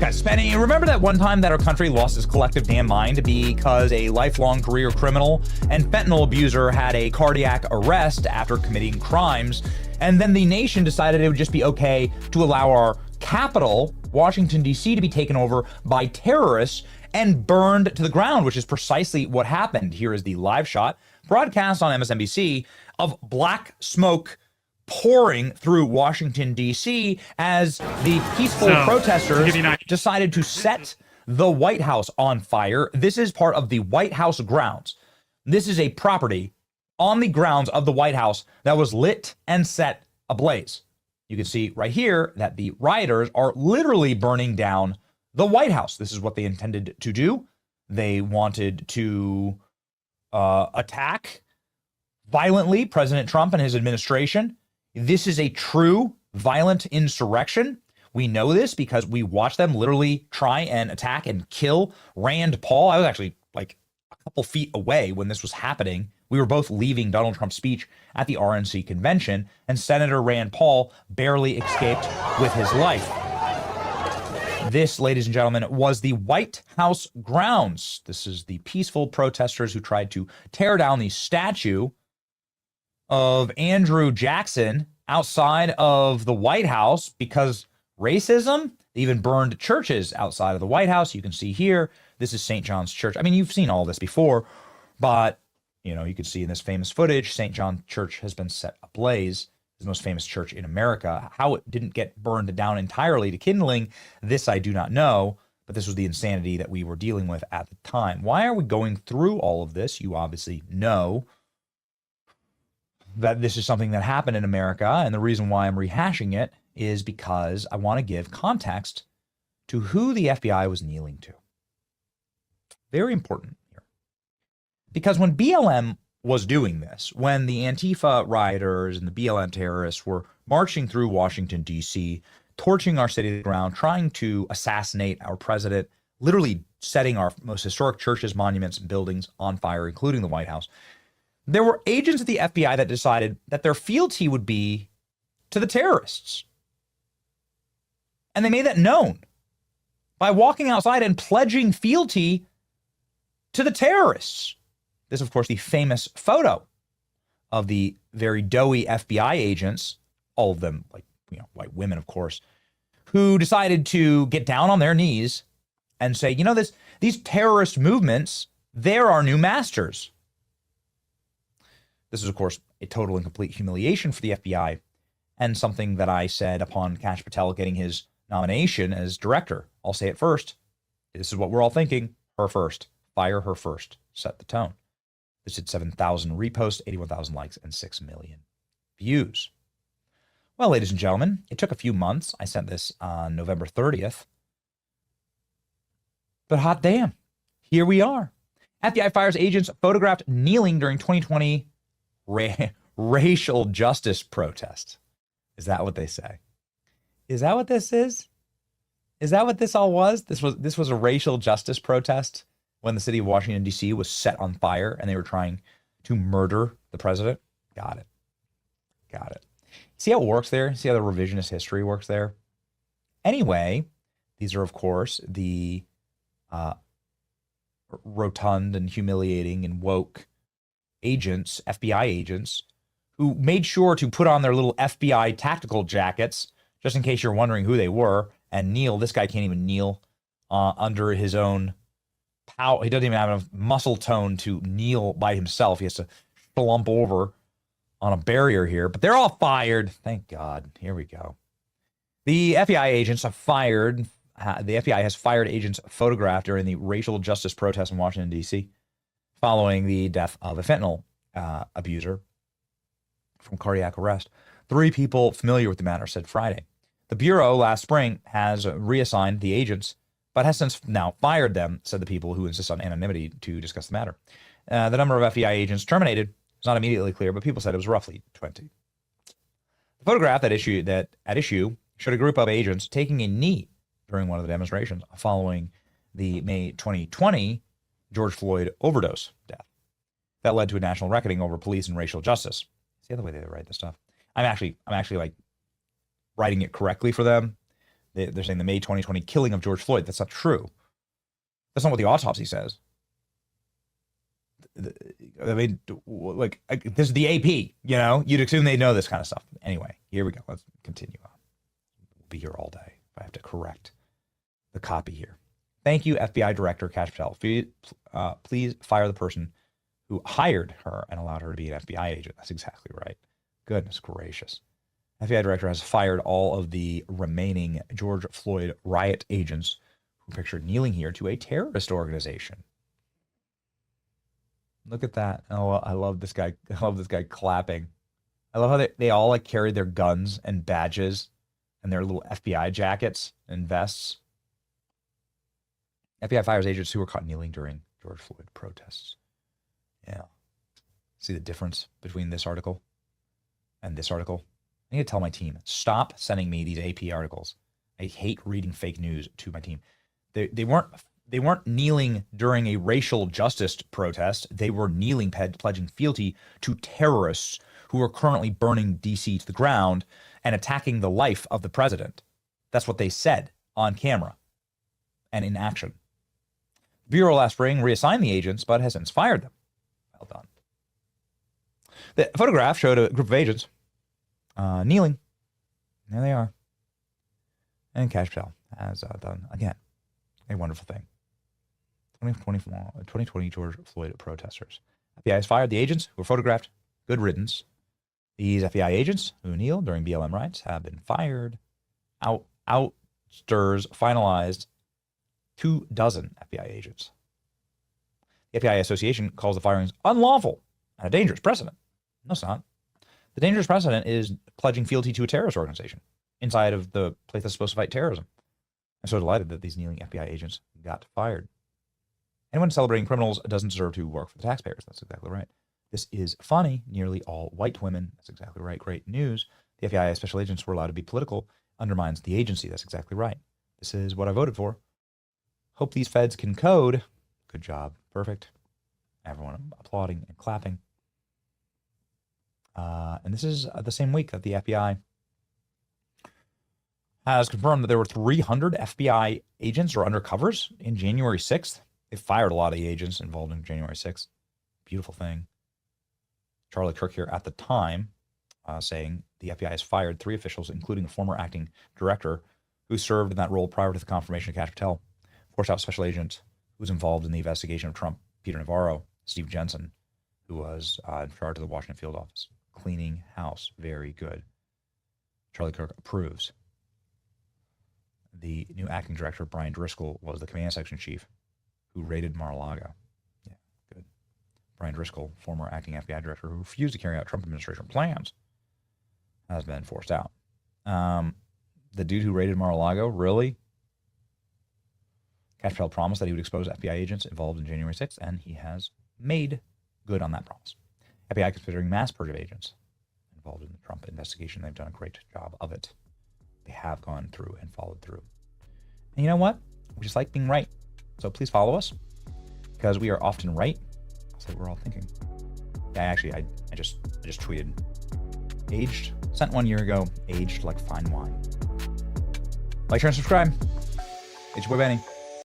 Guys, Spenny, remember that one time that our country lost its collective damn mind because a lifelong career criminal and fentanyl abuser had a cardiac arrest after committing crimes, and then the nation decided it would just be okay to allow our capital, Washington, D.C., to be taken over by terrorists and burned to the ground, which is precisely what happened. Here is the live shot broadcast on MSNBC of black smoke pouring through Washington, D.C. as the peaceful protesters decided to set the White House on fire. This is part of the White House grounds. This is a property on the grounds of the White House that was lit and set ablaze. You can see right here that the rioters are literally burning down the White House. This is what they intended to do. They wanted to attack violently President Trump and his administration. This is a true violent insurrection. We know this because we watched them literally try and attack and kill Rand Paul. I was actually like a couple feet away when this was happening. We were both leaving Donald Trump's speech at the RNC convention, and Senator Rand Paul barely escaped with his life. This, ladies and gentlemen, was the White House grounds. This is the peaceful protesters who tried to tear down the statue of Andrew Jackson outside of the White House because racism. They even burned churches outside of the White House. You can see here, this is St. John's Church. I mean, you've seen all this before, but you know, you can see in this famous footage, St. John Church has been set ablaze. It's the most famous church in America. How it didn't get burned down entirely to kindling, this I do not know, but this was the insanity that we were dealing with at the time. Why are we going through all of this? You obviously know that this is something that happened in America, and the reason why I'm rehashing it is because I want to give context to who the FBI was kneeling to. Very important here. Because when BLM was doing this, when the Antifa rioters and the BLM terrorists were marching through Washington, D.C., torching our city to the ground, trying to assassinate our president, literally setting our most historic churches, monuments, and buildings on fire, including the White House, there were agents at the FBI that decided that their fealty would be to the terrorists. And they made that known by walking outside and pledging fealty to the terrorists. This, of course, the famous photo of the very doughy FBI agents, all of them, like, you know, white women, of course, who decided to get down on their knees and say, you know, these terrorist movements, they're our new masters. This is, of course, a total and complete humiliation for the FBI, and something that I said upon Kash Patel getting his nomination as director. I'll say it first. This is what we're all thinking. Her first. Fire her first. Set the tone. This had 7,000 reposts, 81,000 likes, and 6 million views. Well, ladies and gentlemen, it took a few months. I sent this on November 30th. But hot damn, here we are. FBI fires agents photographed kneeling during 2020 racial justice protest. Is that what they say? Is that what this is? Is that what this all was? This was a racial justice protest when the city of Washington, D.C. was set on fire and they were trying to murder the president? Got it. Got it. See how it works there? See how the revisionist history works there? Anyway, these are, of course, the rotund and humiliating and woke agents, FBI agents, who made sure to put on their little FBI tactical jackets, just in case you're wondering who they were, and kneel. This guy can't even kneel under his own power. He doesn't even have enough muscle tone to kneel by himself. He has to slump over on a barrier here, but they're all fired. Thank God. Here we go. The FBI agents have fired. The FBI has fired agents photographed during the racial justice protest in Washington, D.C., following the death of a fentanyl abuser from cardiac arrest. 3 people familiar with the matter said Friday. The Bureau last spring has reassigned the agents, but has since now fired them, said the people who insist on anonymity to discuss the matter. The number of FBI agents terminated was not immediately clear, but people said it was roughly 20. The photograph at issue showed a group of agents taking a knee during one of the demonstrations following the May 2020 George Floyd overdose death that led to a national reckoning over police and racial justice. It's the other way they write this stuff. I'm actually like writing it correctly for them They're saying the May 2020 killing of George Floyd. That's not true. That's not what the autopsy says. I mean, like, this is the AP, you know? You'd assume they know this kind of stuff. Anyway, here we go. Let's continue on. We'll be here all day if I have to correct the copy here. Thank you, FBI Director Kash Patel. Please fire the person who hired her and allowed her to be an FBI agent. That's exactly right. Goodness gracious. FBI Director has fired all of the remaining George Floyd riot agents who pictured kneeling here to a terrorist organization. Look at that. Oh, I love this guy. I love this guy clapping. I love how they all like carried their guns and badges and their little FBI jackets and vests. FBI fires agents who were caught kneeling during George Floyd protests. Yeah. See the difference between this article and this article? I need to tell my team, stop sending me these AP articles. I hate reading fake news to my team. They weren't kneeling during a racial justice protest. They were kneeling, pledging fealty to terrorists who are currently burning DC to the ground and attacking the life of the president. That's what they said on camera and in action. The Bureau last spring reassigned the agents, but has since fired them. Well done. The photograph showed a group of agents kneeling. There they are. And Kash Patel has done, again, a wonderful thing. 2020 George Floyd protesters. FBI has fired the agents who were photographed. Good riddance. These FBI agents who kneeled during BLM riots have been fired. Outsters finalized 24 FBI agents. The FBI Association calls the firings unlawful and a dangerous precedent. No, it's not. The dangerous precedent is pledging fealty to a terrorist organization inside of the place that's supposed to fight terrorism. I'm so delighted that these kneeling FBI agents got fired. Anyone celebrating criminals doesn't deserve to work for the taxpayers. That's exactly right. This is funny. Nearly all white women. That's exactly right. Great news. The FBI special agents were allowed to be political. Undermines the agency. That's exactly right. This is what I voted for. Hope these feds can code. Good job. Perfect. Everyone applauding and clapping. And this is the same week that the FBI has confirmed that there were 300 FBI agents or undercovers in January 6th. They fired a lot of the agents involved in January 6th. Beautiful thing. Charlie Kirk here at the time saying the FBI has fired 3 officials, including a former acting director who served in that role prior to the confirmation of Kash Patel. Forced out special agent who was involved in the investigation of Trump, Peter Navarro, Steve Jensen, who was in charge of the Washington field office. Cleaning house. Very good. Charlie Kirk approves. The new acting director, Brian Driscoll, was the command section chief who raided Mar-a-Lago. Yeah, good. Brian Driscoll, former acting FBI director who refused to carry out Trump administration plans, has been forced out. The dude who raided Mar-a-Lago, really? Kash Patel promised that he would expose FBI agents involved in January 6th, and he has made good on that promise. FBI considering mass purge of agents involved in the Trump investigation. They've done a great job of it. They have gone through and followed through. And you know what? We just like being right. So please follow us because we are often right. That's what we're all thinking. Yeah, actually, I just tweeted. Aged, sent 1 year ago, aged like fine wine. Like, share, and subscribe. It's your boy Benny.